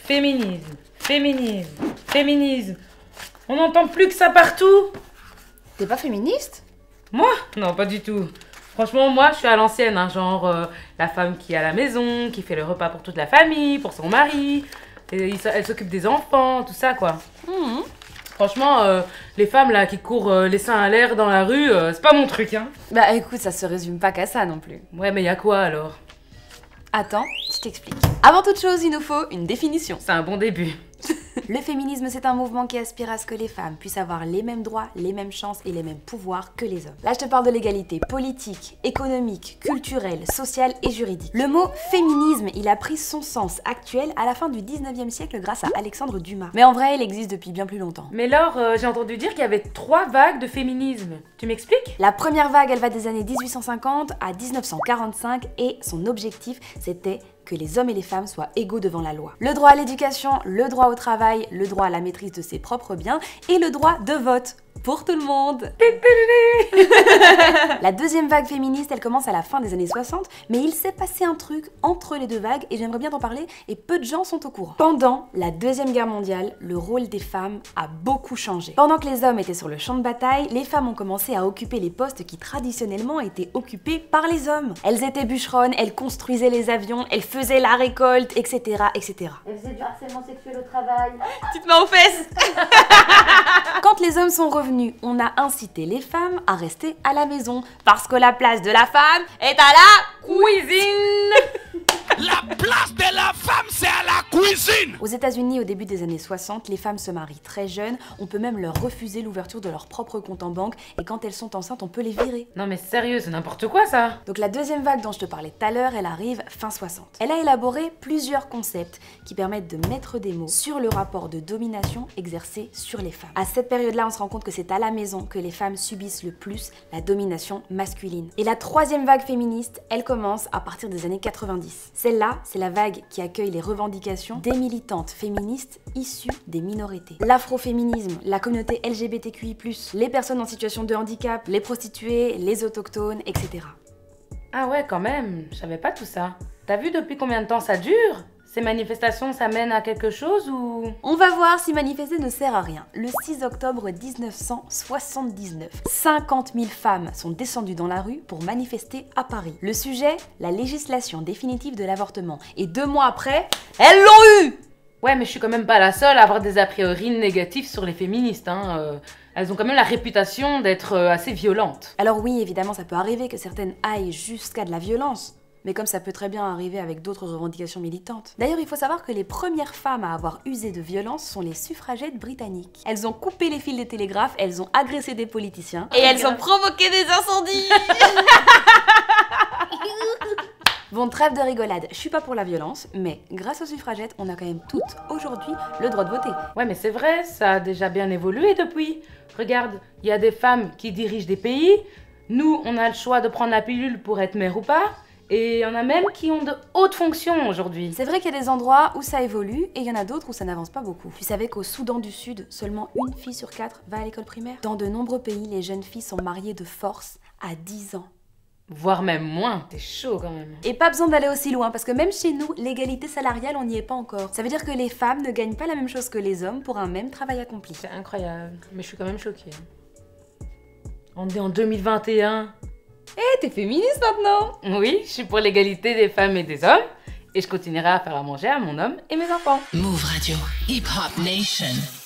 Féminisme, féminisme, féminisme. On n'entend plus que ça partout. T'es pas féministe? Moi? Non, pas du tout. Franchement, moi, je suis à l'ancienne, hein, genre la femme qui est à la maison, qui fait le repas pour toute la famille, pour son mari, et elle s'occupe des enfants, tout ça, quoi. Franchement, les femmes, là, qui courent les seins à l'air dans la rue, c'est pas mon truc, hein. Bah écoute, ça se résume pas qu'à ça non plus. Ouais, mais y a quoi, alors? Attends, je t'explique. Avant toute chose, il nous faut une définition. C'est un bon début. Le féminisme, c'est un mouvement qui aspire à ce que les femmes puissent avoir les mêmes droits, les mêmes chances et les mêmes pouvoirs que les hommes. Là, je te parle de l'égalité politique, économique, culturelle, sociale et juridique. Le mot féminisme, il a pris son sens actuel à la fin du 19e siècle grâce à Alexandre Dumas. Mais en vrai, il existe depuis bien plus longtemps. Mais Laure, j'ai entendu dire qu'il y avait 3 vagues de féminisme. Tu m'expliques? La première vague, elle va des années 1850 à 1945 et son objectif, c'était que les hommes et les femmes soient égaux devant la loi. Le droit à l'éducation, le droit au travail, le droit à la maîtrise de ses propres biens et le droit de vote. Pour tout le monde. La deuxième vague féministe, elle commence à la fin des années 60, mais il s'est passé un truc entre les deux vagues et j'aimerais bien t'en parler et peu de gens sont au courant. Pendant la Deuxième Guerre mondiale, le rôle des femmes a beaucoup changé. Pendant que les hommes étaient sur le champ de bataille, les femmes ont commencé à occuper les postes qui traditionnellement étaient occupés par les hommes. Elles étaient bûcheronnes, elles construisaient les avions, elles faisaient la récolte, etc. etc. Elle faisait du harcèlement sexuel au travail. Tu te mets aux fesses. Quand les hommes sont revenus, on a incité les femmes à rester à la maison parce que la place de la femme est à la cuisine. La place de la femme, c'est à la cuisine. Aux États-Unis, au début des années 60, les femmes se marient très jeunes. On peut même leur refuser l'ouverture de leur propre compte en banque et quand elles sont enceintes, on peut les virer. Non mais sérieux, c'est n'importe quoi ça. Donc la deuxième vague dont je te parlais tout à l'heure, elle arrive fin 60. Elle a élaboré plusieurs concepts qui permettent de mettre des mots sur le rapport de domination exercé sur les femmes. À cette période-là, on se rend compte que c'est à la maison que les femmes subissent le plus la domination masculine. Et la troisième vague féministe, elle commence à partir des années 90. Celle-là, c'est la vague qui accueille les revendications des militantes féministes issues des minorités. L'afroféminisme, la communauté LGBTQI+, les personnes en situation de handicap, les prostituées, les autochtones, etc. Ah ouais, quand même, je savais pas tout ça. T'as vu depuis combien de temps ça dure? Ces manifestations, ça mène à quelque chose ou... On va voir si manifester ne sert à rien. Le 6 octobre 1979, 50 000 femmes sont descendues dans la rue pour manifester à Paris. Le sujet, la législation définitive de l'avortement. Et 2 mois après, elles l'ont eu! Ouais, mais je suis quand même pas la seule à avoir des a priori négatifs sur les féministes, hein. Elles ont quand même la réputation d'être assez violentes. Alors oui, évidemment, ça peut arriver que certaines aillent jusqu'à de la violence. Mais comme ça peut très bien arriver avec d'autres revendications militantes. D'ailleurs, il faut savoir que les premières femmes à avoir usé de violence sont les suffragettes britanniques. Elles ont coupé les fils de télégraphe, elles ont agressé des politiciens et elles ont provoqué des incendies. Bon, trêve de rigolade, je suis pas pour la violence, mais grâce aux suffragettes, on a quand même toutes aujourd'hui le droit de voter. Ouais, mais c'est vrai, ça a déjà bien évolué depuis. Regarde, il y a des femmes qui dirigent des pays, nous, on a le choix de prendre la pilule pour être mère ou pas. Et il y en a même qui ont de hautes fonctions aujourd'hui. C'est vrai qu'il y a des endroits où ça évolue et il y en a d'autres où ça n'avance pas beaucoup. Tu savais qu'au Soudan du Sud, seulement 1 fille sur 4 va à l'école primaire? Dans de nombreux pays, les jeunes filles sont mariées de force à 10 ans. Voire même moins, c'est chaud quand même. Et pas besoin d'aller aussi loin parce que même chez nous, l'égalité salariale, on n'y est pas encore. Ça veut dire que les femmes ne gagnent pas la même chose que les hommes pour un même travail accompli. C'est incroyable, mais je suis quand même choquée. On est en 2021. Eh, t'es féministe maintenant? Oui, je suis pour l'égalité des femmes et des hommes. Et je continuerai à faire à manger à mon homme et mes enfants. Move Radio, Hip Hop Nation.